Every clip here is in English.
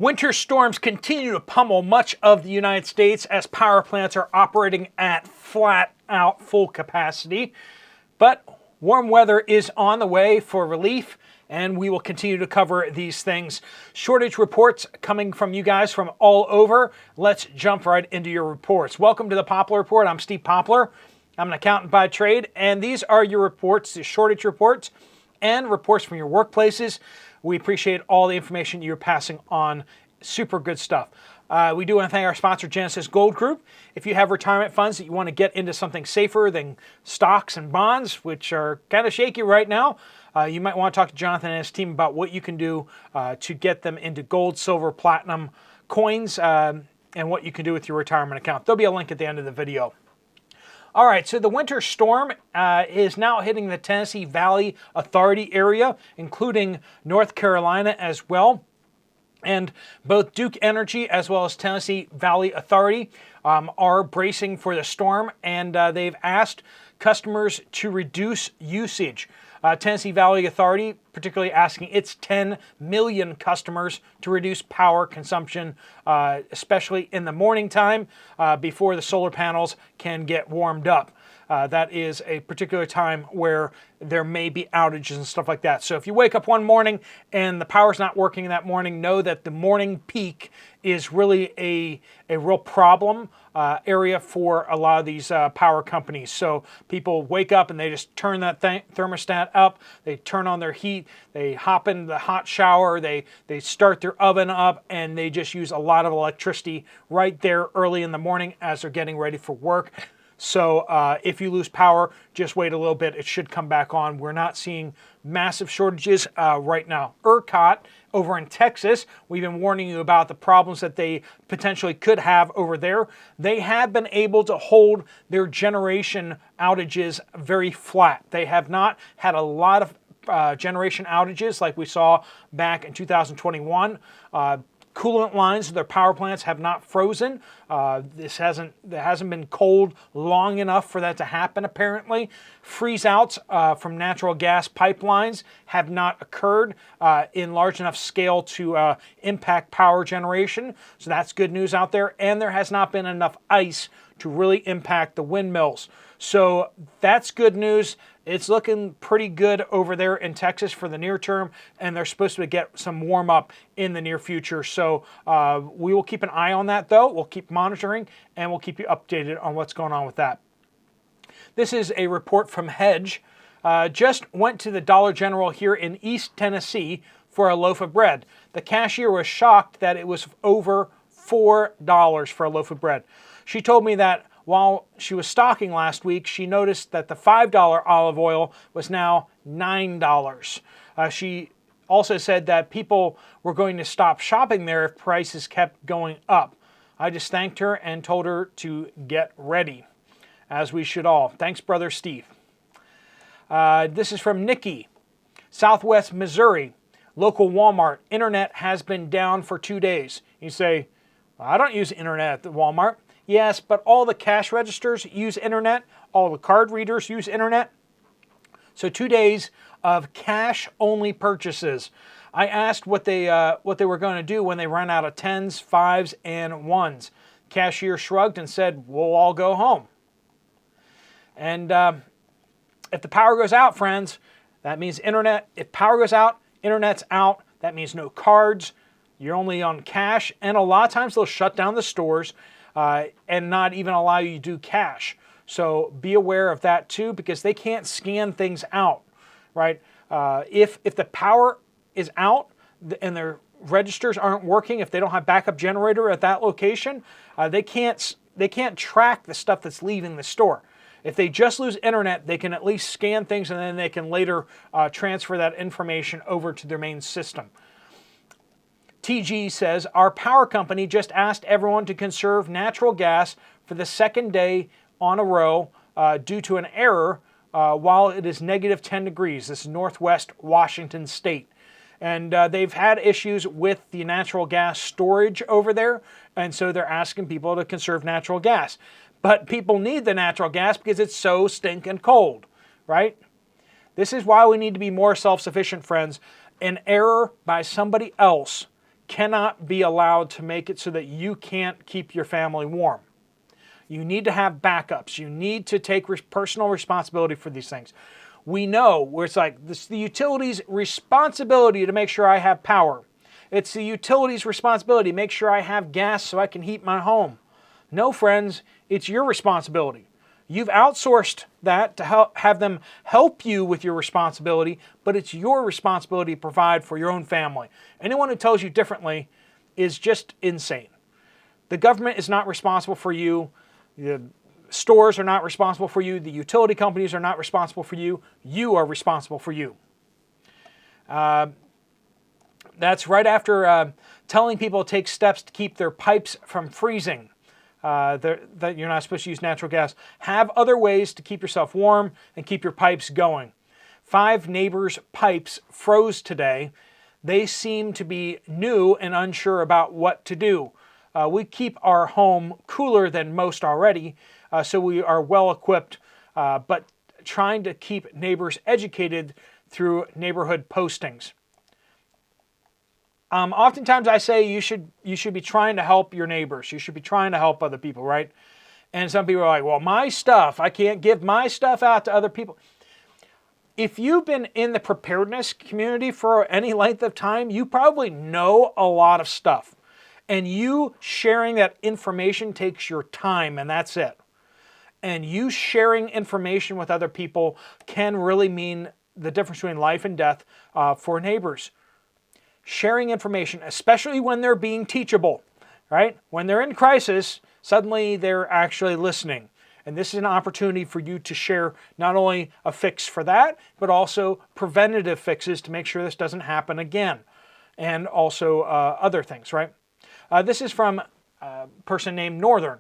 Winter storms continue to pummel much of the United States as power plants are operating at flat out full capacity. But warm weather is on the way for relief, and we will continue to cover these things. Shortage reports coming from you guys from all over. Let's jump right into your reports. Welcome to the Poplar Report. I'm Steve Poplar. I'm an accountant by trade, and these are your reports, the shortage reports and reports from your workplaces. We appreciate all the information you're passing on. Super good stuff. We do want to thank our sponsor, Genesis Gold Group. If you have retirement funds that you want to get into something safer than stocks and bonds, which are kind of shaky right now, you might want to talk to Jonathan and his team about what you can do to get them into gold, silver, platinum coins, and what you can do with your retirement account. There'll be a link at the end of the video. All right, so the winter storm is now hitting the Tennessee Valley Authority area, including North Carolina as well. And both Duke Energy as well as Tennessee Valley Authority are bracing for the storm, and they've asked customers to reduce usage. Tennessee Valley Authority particularly asking its 10 million customers to reduce power consumption, especially in the morning time before the solar panels can get warmed up. That is a particular time where there may be outages and stuff like that. So if you wake up one morning and the power's not working that morning, know that the morning peak is really a real problem area for a lot of these power companies. So people wake up and they just turn that thermostat up, they turn on their heat, they hop in the hot shower, they start their oven up, and they just use a lot of electricity right there early in the morning as they're getting ready for work. So if you lose power, just wait a little bit. It should come back on. We're not seeing massive shortages right now. ERCOT over in Texas, we've been warning you about the problems that they potentially could have over there. They have been able to hold their generation outages very flat. They have not had a lot of generation outages like we saw back in 2021. Coolant lines of their power plants have not frozen. There hasn't been cold long enough for that to happen, apparently. Freeze-outs from natural gas pipelines have not occurred in large enough scale to impact power generation. So that's good news out there. And there has not been enough ice to really impact the windmills. So that's good news. It's looking pretty good over there in Texas for the near term, and they're supposed to get some warm up in the near future. So we will keep an eye on that, though. We'll keep monitoring, and we'll keep you updated on what's going on with that. This is a report from Hedge. Just went to the Dollar General here in East Tennessee for a loaf of bread. The cashier was shocked that it was over $4 for a loaf of bread. She told me that while she was stocking last week, she noticed that the $5 olive oil was now $9. She also said that people were going to stop shopping there if prices kept going up. I just thanked her and told her to get ready, as we should all. Thanks, Brother Steve. This is from Nikki, Southwest Missouri. Local Walmart. Internet has been down for 2 days. You say, well, I don't use internet at the Walmart. Yes, but all the cash registers use internet. All the card readers use internet. So 2 days of cash-only purchases. I asked what they were going to do when they ran out of 10s, 5s, and 1s. Cashier shrugged and said, we'll all go home. And if the power goes out, friends, that means internet. If power goes out, internet's out. That means no cards. You're only on cash. And a lot of times they'll shut down the stores and not even allow you to do cash. So be aware of that too, because they can't scan things out, right? If the power is out and their registers aren't working, if they don't have backup generator at that location, they can't track the stuff that's leaving the store. If they just lose internet, they can at least scan things, and then they can later transfer that information over to their main system. TG says, our power company just asked everyone to conserve natural gas for the second day on a row due to an error while it is negative 10 degrees. This is Northwest Washington State. And they've had issues with the natural gas storage over there, and so they're asking people to conserve natural gas. But people need the natural gas because it's so stinking cold, right? This is why we need to be more self-sufficient, friends. An error by somebody else cannot be allowed to make it so that you can't keep your family warm. You need to have backups. You need to take personal responsibility for these things. We know where it's like, this is the utility's responsibility to make sure I have power. It's the utility's responsibility to make sure I have gas so I can heat my home. No, friends, it's your responsibility. You've outsourced that to have them help you with your responsibility, but it's your responsibility to provide for your own family. Anyone who tells you differently is just insane. The government is not responsible for you. The stores are not responsible for you. The utility companies are not responsible for you. You are responsible for you. That's right after telling people to take steps to keep their pipes from freezing. That you're not supposed to use natural gas. Have other ways to keep yourself warm and keep your pipes going. 5 neighbors' pipes froze today. They seem to be new and unsure about what to do. We keep our home cooler than most already, so we are well equipped, but trying to keep neighbors educated through neighborhood postings. Oftentimes I say you should be trying to help your neighbors. You should be trying to help other people, right? And some people are like, well, my stuff, I can't give my stuff out to other people. If you've been in the preparedness community for any length of time, you probably know a lot of stuff. And you sharing that information takes your time, and that's it. And you sharing information with other people can really mean the difference between life and death for neighbors. Sharing information, especially when they're being teachable, right? When they're in crisis, suddenly they're actually listening. And this is an opportunity for you to share not only a fix for that, but also preventative fixes to make sure this doesn't happen again. And also other things, right? This is from a person named Northern.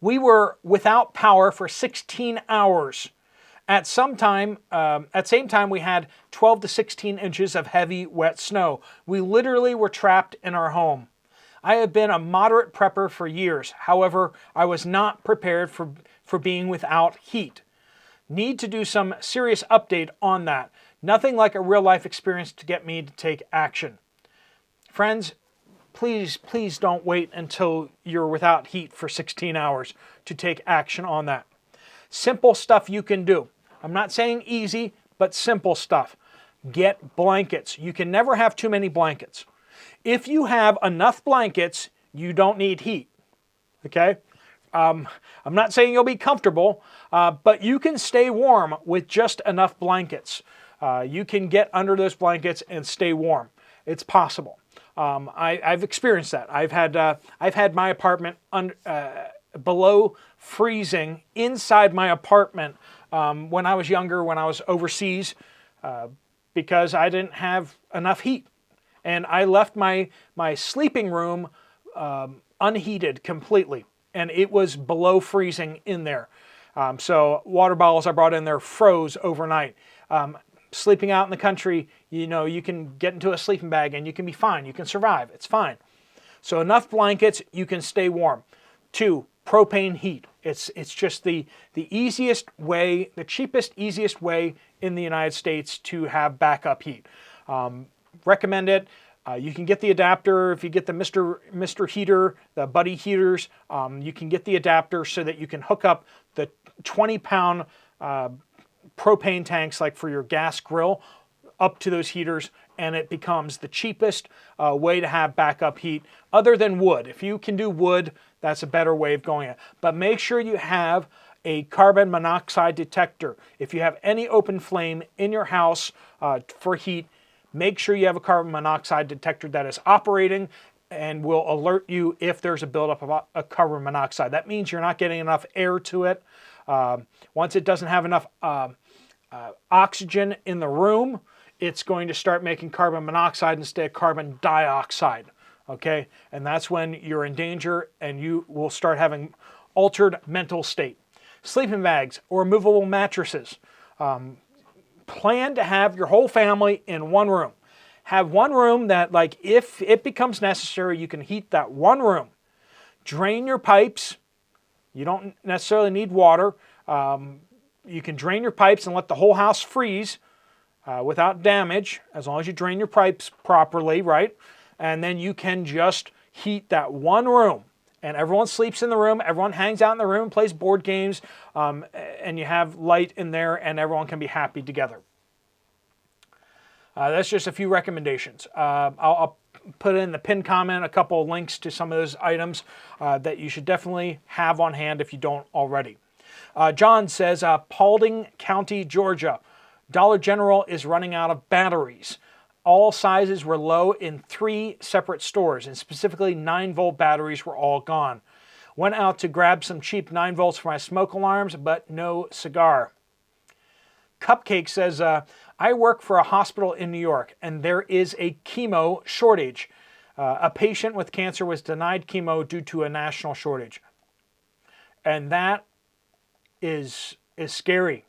We were without power for 16 hours. At same time, we had 12 to 16 inches of heavy, wet snow. We literally were trapped in our home. I have been a moderate prepper for years. However, I was not prepared for being without heat. Need to do some serious update on that. Nothing like a real-life experience to get me to take action. Friends, please don't wait until you're without heat for 16 hours to take action on that. Simple stuff you can do. I'm not saying easy, but simple stuff. Get blankets. You can never have too many blankets. If you have enough blankets, you don't need heat. Okay? I'm not saying you'll be comfortable, but you can stay warm with just enough blankets. You can get under those blankets and stay warm. It's possible. I've experienced that. I've had my apartment below freezing inside my apartment when I was younger, when I was overseas, because I didn't have enough heat. And I left my sleeping room unheated completely, and it was below freezing in there. So water bottles I brought in there froze overnight. Sleeping out in the country, you can get into a sleeping bag and you can be fine. You can survive. It's fine. So enough blankets, you can stay warm. 2, propane heat. It's just the easiest way, the cheapest, easiest way in the United States to have backup heat. Recommend it. You can get the adapter. If you get the Mr. Heater, the Buddy heaters, you can get the adapter so that you can hook up the 20-pound propane tanks, like for your gas grill, up to those heaters, and it becomes the cheapest way to have backup heat other than wood. If you can do wood, that's a better way of going it. But make sure you have a carbon monoxide detector. If you have any open flame in your house for heat, make sure you have a carbon monoxide detector that is operating and will alert you if there's a buildup of a carbon monoxide. That means you're not getting enough air to it. Once it doesn't have enough oxygen in the room, it's going to start making carbon monoxide instead of carbon dioxide. Okay? And that's when you're in danger and you will start having altered mental state. Sleeping bags or movable mattresses. Plan to have your whole family in one room. Have one room that, like, if it becomes necessary, you can heat that one room. Drain your pipes. You don't necessarily need water. You can drain your pipes and let the whole house freeze without damage, as long as you drain your pipes properly, right? and then you can just heat that one room. And everyone sleeps in the room, everyone hangs out in the room, plays board games, and you have light in there, and everyone can be happy together. That's just a few recommendations. I'll put in the pinned comment a couple of links to some of those items that you should definitely have on hand if you don't already. John says, Paulding County, Georgia. Dollar General is running out of batteries. All sizes were low in 3 separate stores, and specifically 9-volt batteries were all gone. Went out to grab some cheap 9 volts for my smoke alarms, but no cigar. Cupcake says, I work for a hospital in New York, and there is a chemo shortage. A patient with cancer was denied chemo due to a national shortage. And that is scary.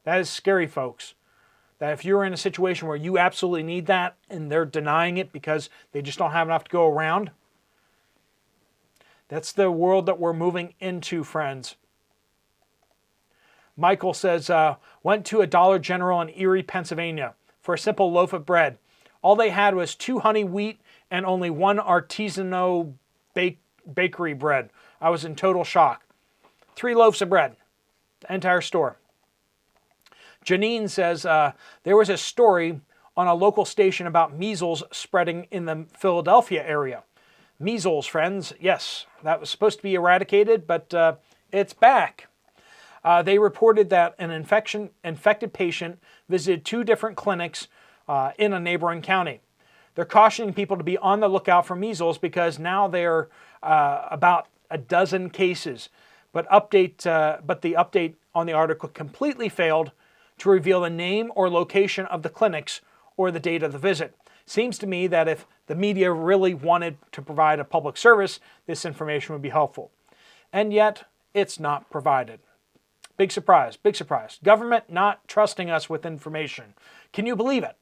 That is scary, folks. That if you're in a situation where you absolutely need that and they're denying it because they just don't have enough to go around, that's the world that we're moving into, friends. Michael says, went to a Dollar General in Erie, Pennsylvania for a simple loaf of bread. All they had was 2 honey wheat and only 1 artisanal bakery bread. I was in total shock. 3 loaves of bread, the entire store. Janine says, there was a story on a local station about measles spreading in the Philadelphia area. Measles, friends, yes, that was supposed to be eradicated, but it's back. They reported that an infected patient visited 2 different clinics in a neighboring county. They're cautioning people to be on the lookout for measles because now they're about a dozen cases. But the update on the article completely failed to reveal the name or location of the clinics or the date of the visit. Seems to me that if the media really wanted to provide a public service, this information would be helpful. And yet, it's not provided. Big surprise, big surprise. Government not trusting us with information. Can you believe it?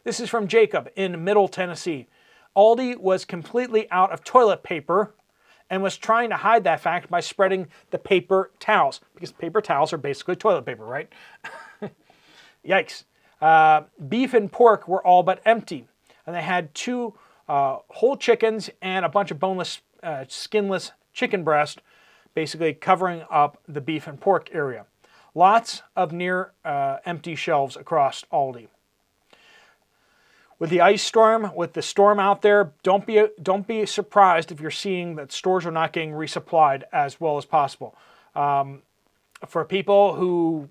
This is from Jacob in Middle Tennessee. Aldi was completely out of toilet paper and was trying to hide that fact by spreading the paper towels, because paper towels are basically toilet paper, right? Yikes. Beef and pork were all but empty, and they had 2 whole chickens and a bunch of boneless, skinless chicken breast, basically covering up the beef and pork area. Lots of near empty shelves across Aldi. With the ice storm, with the storm out there, don't be surprised if you're seeing that stores are not getting resupplied as well as possible. For people who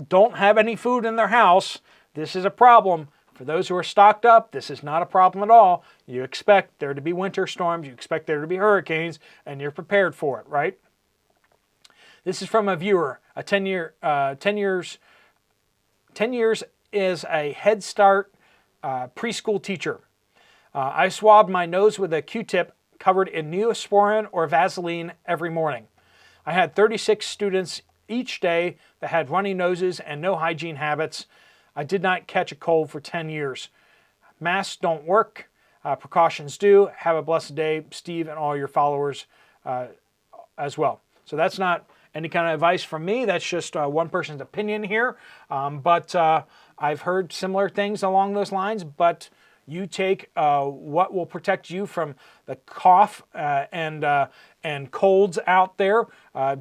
don't have any food in their house, this is a problem. For those who are stocked up, this is not a problem at all. You expect there to be winter storms, you expect there to be hurricanes, and you're prepared for it, right? This is from a viewer. 10 years is a Head Start preschool teacher. I swabbed my nose with a Q-tip covered in Neosporin or Vaseline every morning. I had 36 students each day that had runny noses and no hygiene habits. I did not catch a cold for 10 years. Masks don't work. Precautions do. Have a blessed day, Steve, and all your followers as well. So that's not any kind of advice from me. That's just one person's opinion here. But I've heard similar things along those lines. But you take what will protect you from the cough and colds out there.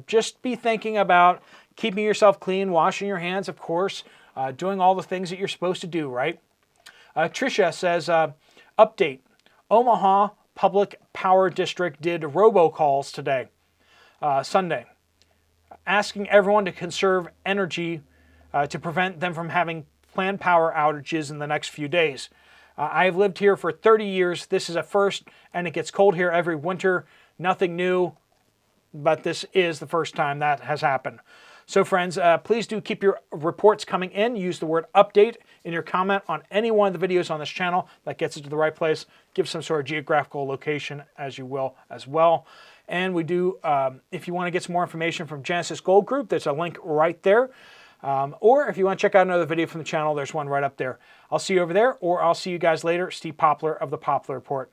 Just be thinking about keeping yourself clean, washing your hands, of course, doing all the things that you're supposed to do, right? Tricia says, update. Omaha Public Power District did robocalls today, Sunday, asking everyone to conserve energy to prevent them from having planned power outages in the next few days. I've lived here for 30 years. This is a first, and it gets cold here every winter. Nothing new, but this is the first time that has happened. So friends, please do keep your reports coming in. Use the word update in your comment on any one of the videos on this channel. That gets it to the right place. Give some sort of geographical location as you will as well. And we do, if you want to get some more information from Genesis Gold Group, there's a link right there. Or if you want to check out another video from the channel, there's one right up there. I'll see you over there, or I'll see you guys later. Steve Poplar of the Poplar Report.